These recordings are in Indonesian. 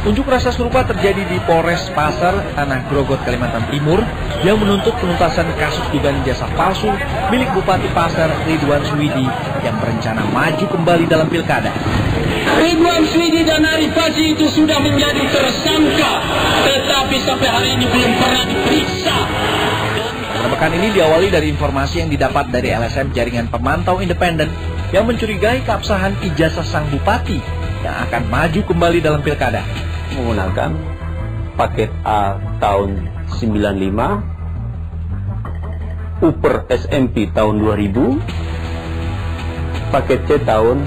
Unjuk rasa serupa terjadi di Polres Pasar, Tanah Grogot, Kalimantan Timur yang menuntut penuntasan kasus dugaan ijazah palsu milik Bupati Pasar Ridwan Suwidi yang berencana maju kembali dalam pilkada. Ridwan Suwidi dan Arif Fazli itu sudah menjadi tersangka, tetapi sampai hari ini belum pernah diperiksa. Penggerebekan ini diawali dari informasi yang didapat dari LSM Jaringan Pemantau Independen yang mencurigai keabsahan ijazah sang bupati yang akan maju kembali dalam pilkada. Menggunakan paket A tahun 95, Uper SMP tahun 2000, paket C tahun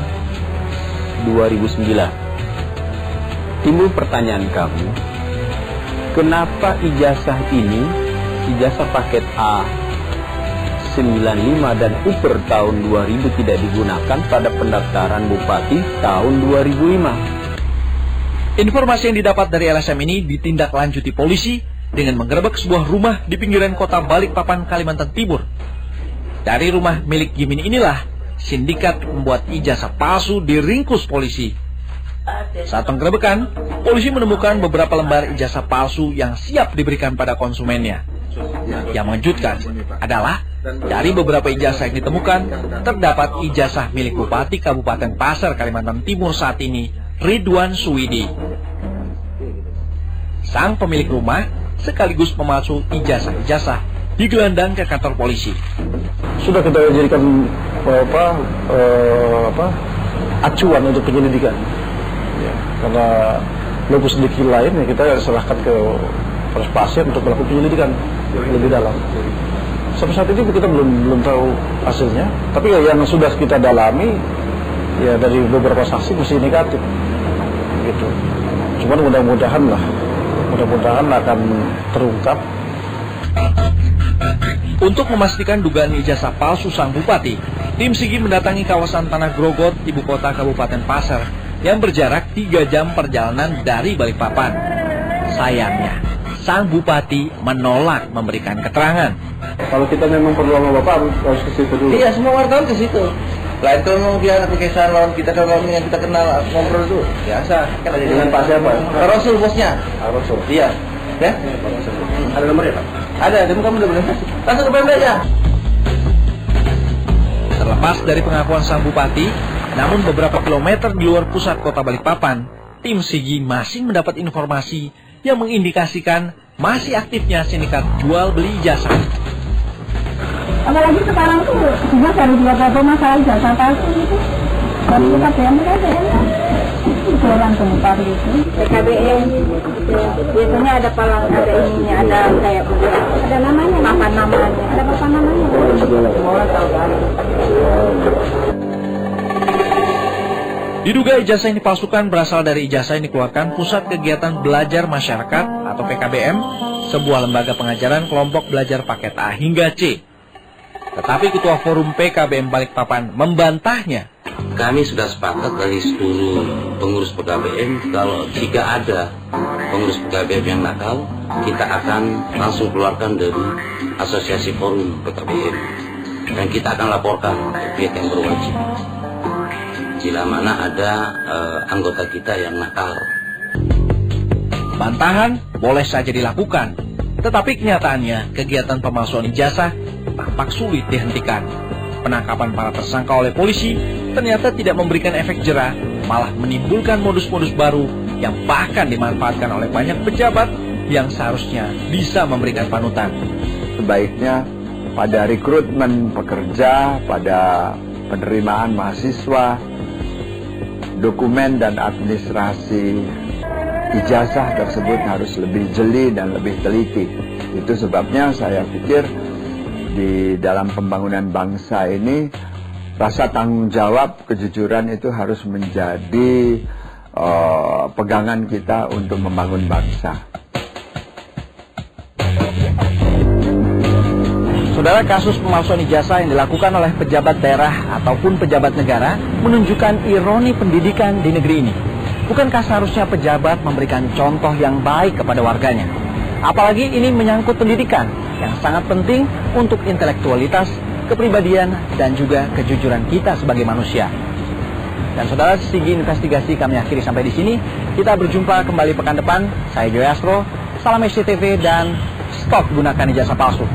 2009. Timbul pertanyaan kamu, kenapa ijazah ini, ijazah paket A 95 dan Uper tahun 2000 tidak digunakan pada pendaftaran bupati tahun 2005? Informasi yang didapat dari LSM ini ditindaklanjuti polisi dengan menggerebek sebuah rumah di pinggiran kota Balikpapan, Kalimantan Timur. Dari rumah milik Gimin inilah sindikat membuat ijazah palsu diringkus polisi. Saat penggerebekan, polisi menemukan beberapa lembar ijazah palsu yang siap diberikan pada konsumennya. Yang mengejutkan adalah dari beberapa ijazah yang ditemukan, terdapat ijazah milik Bupati Kabupaten Pasar, Kalimantan Timur saat ini, Ridwan Suwidi. Sang pemilik rumah sekaligus pemalsu ijazah-ijazah digelandang ke kantor polisi. Sudah kita jadikan acuan untuk penyelidikan. Ya, karena lokus sedikit lain ya kita serahkan ke Polres Pasir untuk melakukan penyelidikan lebih dalam. Sampai saat ini kita belum tahu hasilnya, tapi yang sudah kita dalami ya dari beberapa saksi masih negatif. Gitu. Cuman mudah-mudahan akan terungkap. Untuk memastikan dugaan ijazah palsu sang bupati, tim Sigi mendatangi kawasan Tanah Grogot, ibu kota Kabupaten Pasar, yang berjarak 3 jam perjalanan dari Balikpapan. Sayangnya, sang bupati menolak memberikan keterangan. Kalau kita memang perlu sama Bapak harus ke situ dulu. Iya, semua wartawan ke situ. Lain kalau dia aplikasi lawan kita, kalau yang kita kenal ngobrol itu biasa. Kan ada Dengan Pak siapa? Pak Rasul bosnya. Pak Rasul. Iya. Ya? Ada nomornya Pak? Ada, kamu udah boleh kasih. Langsung ke Pemda aja. Terlepas dari pengakuan sang bupati, namun beberapa kilometer di luar pusat kota Balikpapan, tim Sigi masih mendapat informasi yang mengindikasikan masih aktifnya sindikat jual beli ijazah. Apalagi sekarang tuh juga dari beberapa masalah ijazah palsu gitu. Dari PKBM jualan tempat gitu. PKBM biasanya ada palang, ada ininya, ada kayak ada namanya, papan namanya, ada papan namanya. Semua tahu kan. Diduga ijazah yang dipalsukan berasal dari ijazah yang dikeluarkan Pusat Kegiatan Belajar Masyarakat atau PKBM, sebuah lembaga pengajaran kelompok belajar paket A hingga C. Tetapi Ketua Forum PKBM Balikpapan membantahnya. Kami sudah sepakat dari seluruh pengurus PKBM, kalau jika ada pengurus PKBM yang nakal, kita akan langsung keluarkan dari Asosiasi Forum PKBM. Dan kita akan laporkan ke pihak yang berwajib bila mana ada anggota kita yang nakal. Bantahan boleh saja dilakukan, tetapi kenyataannya kegiatan pemalsuan ijazah tampak sulit dihentikan. Penangkapan para tersangka oleh polisi ternyata tidak memberikan efek jera, malah menimbulkan modus-modus baru yang bahkan dimanfaatkan oleh banyak pejabat yang seharusnya bisa memberikan panutan. Sebaiknya pada rekrutmen pekerja, pada penerimaan mahasiswa, dokumen dan administrasi ijazah tersebut harus lebih jeli dan lebih teliti. Itu sebabnya saya pikir di dalam pembangunan bangsa ini rasa tanggung jawab, kejujuran itu harus menjadi pegangan kita untuk membangun bangsa. Saudara, kasus pemalsuan ijazah yang dilakukan oleh pejabat daerah ataupun pejabat negara menunjukkan ironi pendidikan di negeri ini. Bukankah seharusnya pejabat memberikan contoh yang baik kepada warganya? Apalagi ini menyangkut pendidikan yang sangat penting untuk intelektualitas, kepribadian, dan juga kejujuran kita sebagai manusia. Dan saudara, Sigi Investigasi kami akhiri sampai di sini. Kita berjumpa kembali pekan depan. Saya Joy Astro, salam SCTV dan stop gunakan ijazah palsu.